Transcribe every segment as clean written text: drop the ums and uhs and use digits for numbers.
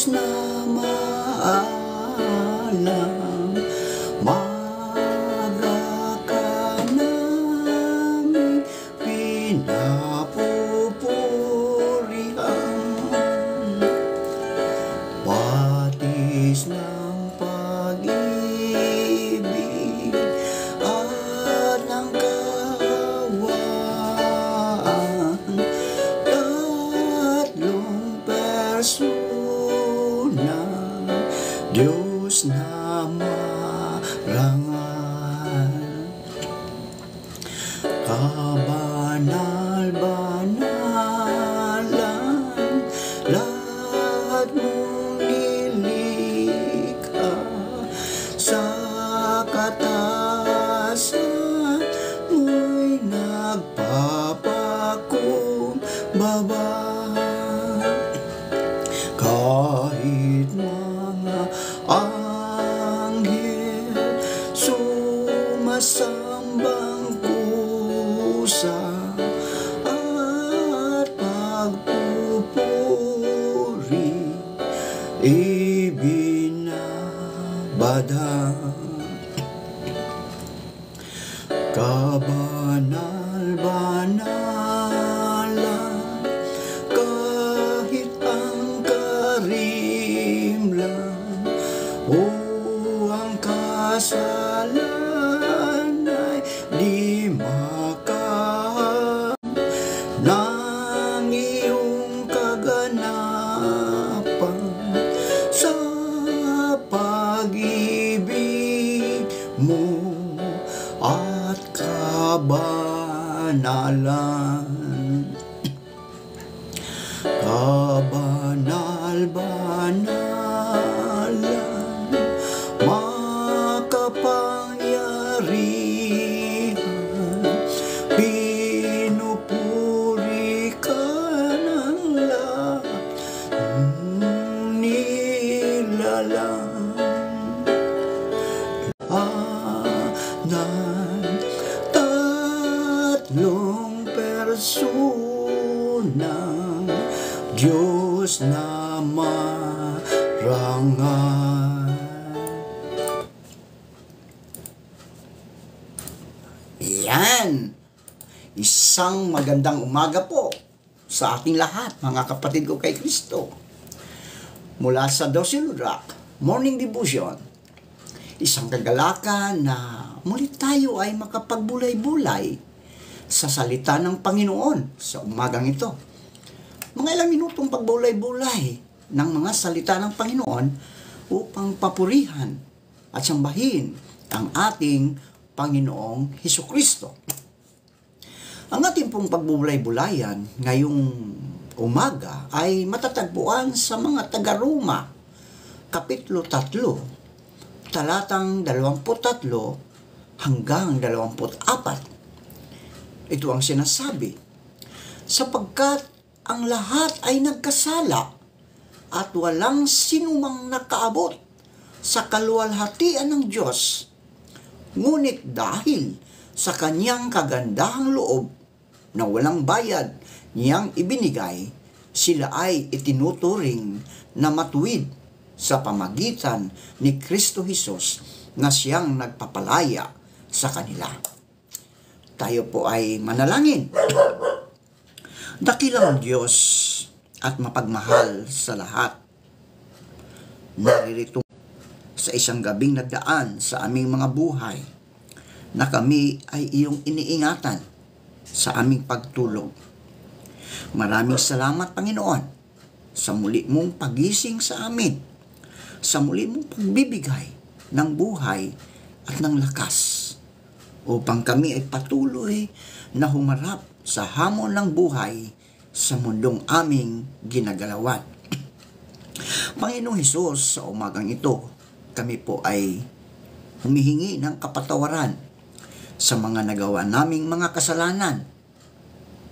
na maalam, maga ka namin pinapupurihan. Watis ng pag-ibig at ng kawaan, tatlong persona, Diyos na marangal. Kabanal-banalan, lahat mong nilikha, sa kataasan mo'y nagpapakumbaba. Kahit mga anghel sumasambang kusa at pagpupuri ibinabada. Kabanal-banalan, kahit ang karimlan o ang kasalan ay di makahawak ng iyong kaganapan. Sa pag-ibig mo at kabanalan, kabanal-banalan, makapangyarihan, pinupuri ka ng lahat ng nilalang. Tatlong persona, Diyos na marangal. Yan! Isang magandang umaga po sa ating lahat, mga kapatid ko kay Kristo. Mula sa Dosil Rock Morning Devotion, isang kagalakan na muli tayo ay makapagbulay-bulay sa salita ng Panginoon sa umagang ito. Mga ilang minutong pagbulay-bulay ng mga salita ng Panginoon upang papurihan at sambahin ang ating Panginoong Hesukristo. Ang ating pong pagbulay-bulayan ngayong umaga ay matatagpuan sa mga taga-Roma, Kapitulo 3, talatang 23 hanggang 24. Ito ang sinasabi, sapagkat ang lahat ay nagkasala at walang sinumang nakaabot sa kaluwalhatian ng Diyos. Ngunit dahil sa kanyang kagandahang loob na walang bayad niyang ibinigay, sila ay itinuturing na matuwid sa pamagitan ni Kristo Jesus na siyang nagpapalaya sa kanila. Tayo po ay manalangin. Dakilang Diyos at mapagmahal sa lahat, naririto sa isang gabing nagdaan sa aming mga buhay na kami ay iyong iniingatan sa aming pagtulog. Maraming salamat, Panginoon, sa muli mong pagising sa amin, sa muli mong pagbibigay ng buhay at ng lakas upang kami ay patuloy na humarap sa hamon ng buhay sa mundong aming ginagalawan. Panginoong Hesus, sa umagang ito, kami po ay humihingi ng kapatawaran sa mga nagawa naming mga kasalanan.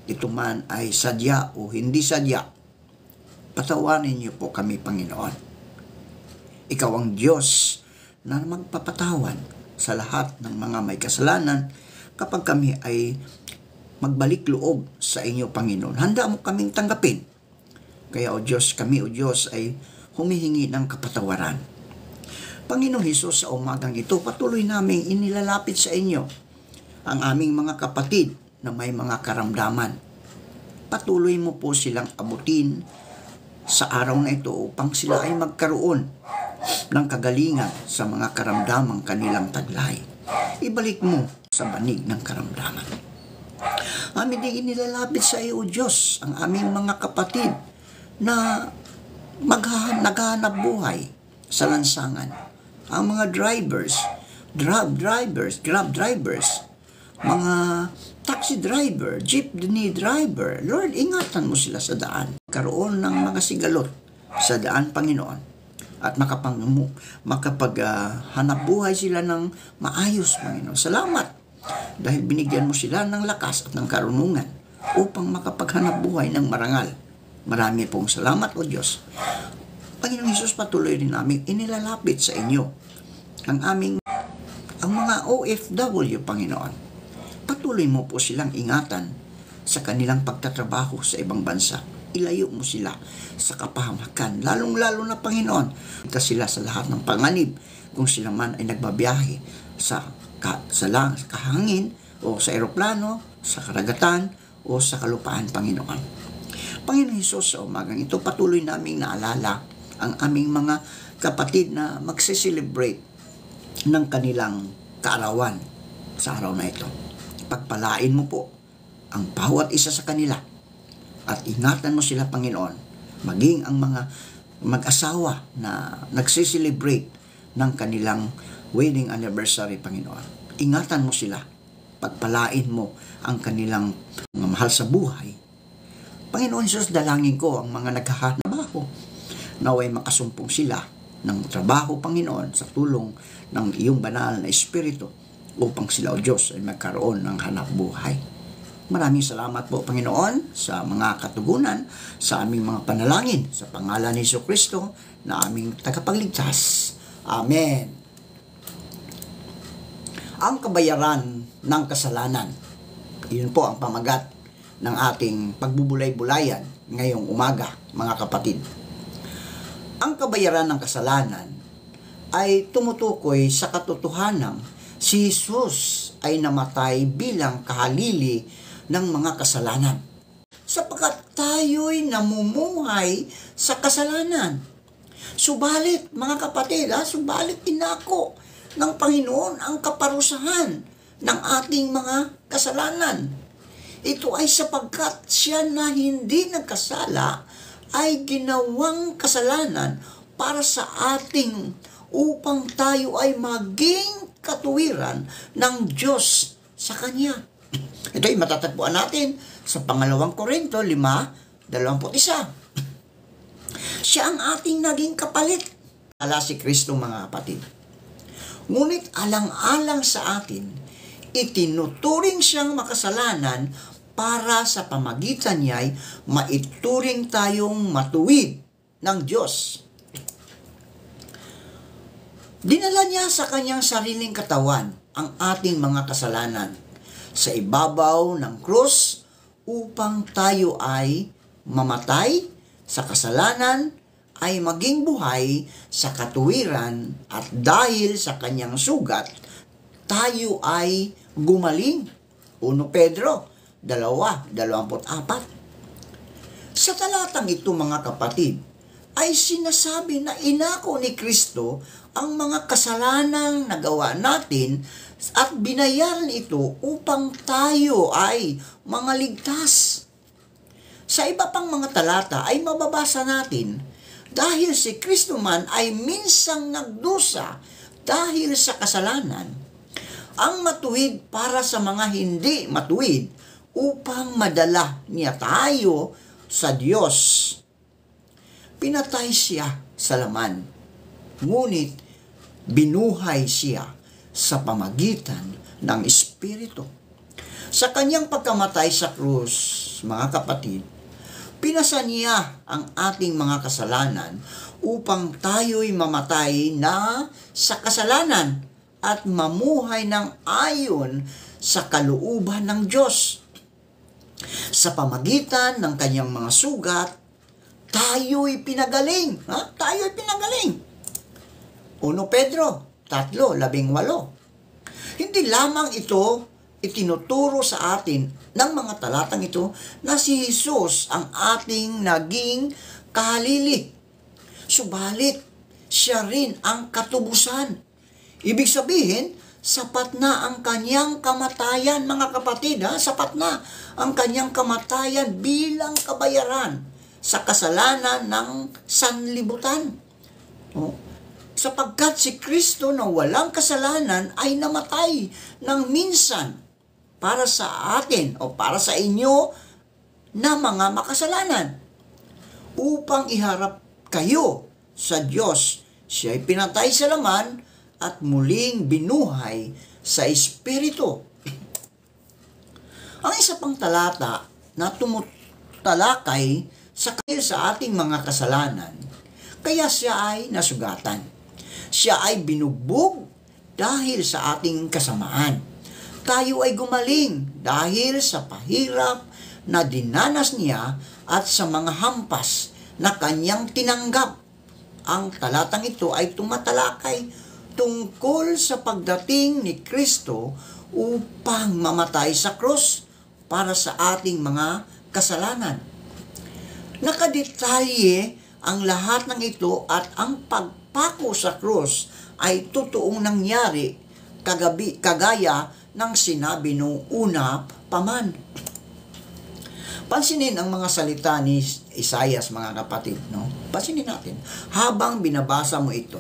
Ito man ay sadya o hindi sadya. Patawarin niyo po kami, Panginoon. Ikaw ang Diyos na magpapatawan sa lahat ng mga may kasalanan kapag kami ay magbalik loob sa inyo, Panginoon. Handa mo kaming tanggapin. Kaya, O Diyos, kami, O Diyos, ay humihingi ng kapatawaran. Panginoong Hesus, sa umagang ito, patuloy naming inilalapit sa inyo ang aming mga kapatid na may mga karamdaman. Patuloy mo po silang abutin sa araw na ito upang sila ay magkaroon ng kagalingan sa mga karamdamang kanilang taglay. Ibalik mo sa banig ng karamdaman. Amin din inilalapit sa iyo, Diyos, ang aming mga kapatid na naghahanap buhay sa lansangan. Ang mga drivers, grab drivers, mga taxi driver, jeepney driver. Lord, ingatan mo sila sa daan. Karoon ng mga sigalot sa daan, Panginoon. At makapaghanap buhay sila ng maayos, Panginoon. Salamat dahil binigyan mo sila ng lakas at ng karunungan upang makapaghanap buhay ng marangal. Marami pong salamat, O Diyos. Panginoong Hesus, patuloy rin namin inilalapit sa inyo ang mga OFW, Panginoon. Patuloy mo po silang ingatan sa kanilang pagtatrabaho sa ibang bansa. Ilayo mo sila sa kapahamakan, lalong-lalo na, Panginoon. Ita sila sa lahat ng panganib kung sila man ay nagbabiyahe sa kahangin o sa eroplano, sa karagatan o sa kalupaan, Panginoon. Panginoon Hesus, sa umagang ito, patuloy naming naalala ang aming mga kapatid na magse-celebrate ng kanilang kaarawan sa araw na ito. Pagpalain mo po ang bawat isa sa kanila at ingatan mo sila, Panginoon, maging ang mga mag-asawa na nagse-celebrate ng kanilang wedding anniversary, Panginoon. Ingatan mo sila, pagpalain mo ang kanilang mga mahal sa buhay. Panginoon Hesus, dalangin ko ang mga naghahanap ako, naway makasumpong sila ng trabaho, Panginoon, sa tulong ng iyong banal na Espiritu upang sila, O Diyos, ay magkaroon ng hanap buhay. Maraming salamat po, Panginoon, sa mga katugunan, sa aming mga panalangin, sa pangalan ni Jesucristo na aming tagapagligtas. Amen. Ang kabayaran ng kasalanan. Iyon po ang pamagat ng ating pagbubulay-bulayan ngayong umaga, mga kapatid. Ang kabayaran ng kasalanan ay tumutukoy sa katotohanan si Jesus ay namatay bilang kahalili ng mga kasalanan. Sapagkat tayo'y namumuhay sa kasalanan. Subalit, mga kapatid, subalit inako ng Panginoon ang kaparusahan ng ating mga kasalanan. Ito ay sapagkat siya na hindi nagkasala ay ginawang kasalanan para sa ating upang tayo ay maging katuwiran ng Diyos sa Kanya. Ito ay matatagpuan natin sa 2 Korinto 5:21. Siya ang ating naging kapalit. Ala si Kristo, mga kapatid. Ngunit alang-alang sa atin, itinuturing siyang makasalanan para sa pamagitan niya'y maituring tayong matuwid ng Diyos. Dinala niya sa kanyang sariling katawan ang ating mga kasalanan sa ibabaw ng krus upang tayo ay mamatay sa kasalanan ay maging buhay sa katuwiran at dahil sa kanyang sugat, tayo ay gumaling. 1 Pedro 2:24. Sa talatang ito, mga kapatid, ay sinasabi na inako ni Kristo ang mga kasalanang nagawa natin at binayaran ito upang tayo ay mga ligtas. Sa iba pang mga talata ay mababasa natin, dahil si Kristo man ay minsang nagdusa dahil sa kasalanan, ang matuwid para sa mga hindi matuwid upang madala niya tayo sa Diyos. Pinatay siya sa laman, ngunit binuhay siya sa pamagitan ng Espiritu. Sa kanyang pagkamatay sa krus, mga kapatid, pinasa niya ang ating mga kasalanan upang tayo'y mamatay na sa kasalanan at mamuhay ng ayon sa kalooban ng Diyos. Sa pamagitan ng kanyang mga sugat, tayo'y pinagaling. Ha? Tayo'y pinagaling. 1 Pedro 3:18. Hindi lamang ito itinuturo sa atin ng mga talatang ito na si Jesus ang ating naging kahalili. Subalit, siya rin ang katubusan. Ibig sabihin, sapat na ang kanyang kamatayan, mga kapatid, ha? Sapat na ang kanyang kamatayan bilang kabayaran sa kasalanan ng sanlibutan. Sapagkat si Kristo na walang kasalanan ay namatay ng minsan para sa atin o para sa inyo na mga makasalanan. Upang iharap kayo sa Diyos, siya'y pinatay sa laman at muling binuhay sa Espiritu. Ang isa pang talata na tumutalakay sa ating mga kasalanan, kaya siya ay nasugatan. Siya ay binugbog dahil sa ating kasamaan. Tayo ay gumaling dahil sa pahirap na dinanas niya at sa mga hampas na kanyang tinanggap. Ang talatang ito ay tumatalakay tungkol sa pagdating ni Kristo upang mamatay sa krus para sa ating mga kasalanan. Nakadetalye ang lahat ng ito at ang pagpako sa krus ay totoong nangyari kagaya ng sinabi noong una pa man. Pansinin ang mga salita ni Isaias, mga kapatid, no? Pansinin natin habang binabasa mo ito.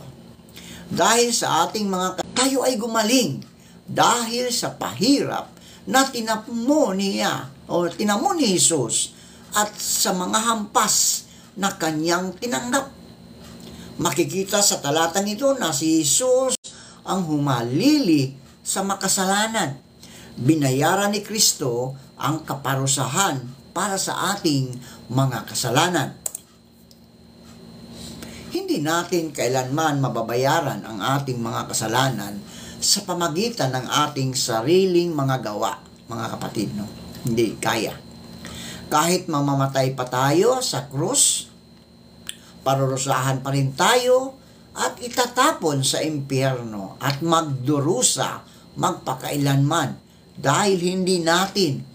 Dahil sa ating tayo ay gumaling dahil sa pahirap na tinamo ni Jesus at sa mga hampas na kanyang tinanggap. Makikita sa talatang ito na si Jesus ang humalili sa makasalanan. Binayaran ni Kristo ang kaparusahan para sa ating mga kasalanan. Hindi natin kailanman mababayaran ang ating mga kasalanan sa pamagitan ng ating sariling mga gawa, mga kapatid, no? Hindi kaya. Kahit mamamatay pa tayo sa krus, parurusahan pa rin tayo at itatapon sa impyerno at magdurusa magpakailanman dahil hindi natin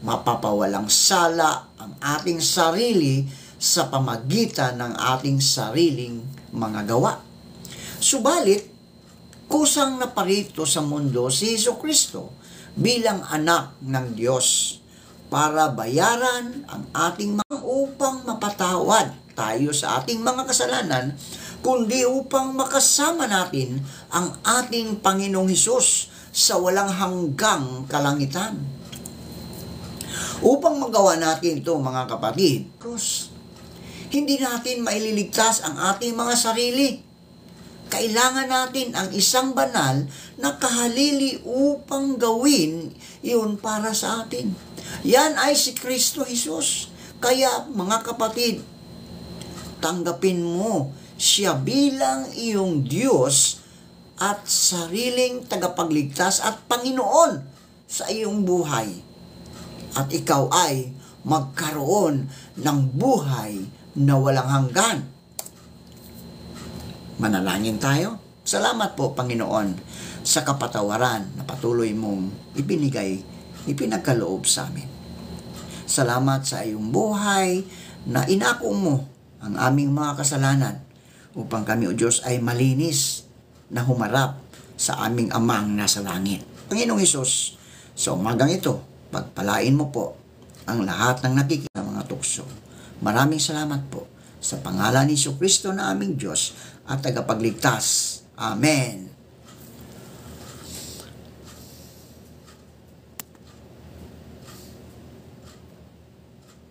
mapapawalang sala ang ating sarili sa pamagitan ng ating sariling mga gawa. Subalit, kusang naparito sa mundo si Jesucristo bilang anak ng Diyos para bayaran ang ating mga upang mapatawad tayo sa ating mga kasalanan, kundi upang makasama natin ang ating Panginoong Hesus sa walang hanggang kalangitan. Upang magawa natin ito, mga kapatid, hindi natin maililigtas ang ating mga sarili. Kailangan natin ang isang banal na kahalili upang gawin iyon para sa atin. Yan ay si Kristo Jesus. Kaya, mga kapatid, tanggapin mo siya bilang iyong Diyos at sariling tagapagligtas at Panginoon sa iyong buhay. At ikaw ay magkaroon ng buhay na walang hanggan. Manalangin tayo. Salamat po, Panginoon, sa kapatawaran na patuloy mong ipinagkaloob sa amin. Salamat sa iyong buhay na inako mo ang aming mga kasalanan upang kami, O Diyos, ay malinis na humarap sa aming Amang nasa langit. Panginoong Hesus, sa umagang ito, pagpalain mo po ang lahat ng nakikita mga tukso. Maraming salamat po sa pangalan ni Jesucristo na aming Diyos at tagapagligtas. Amen.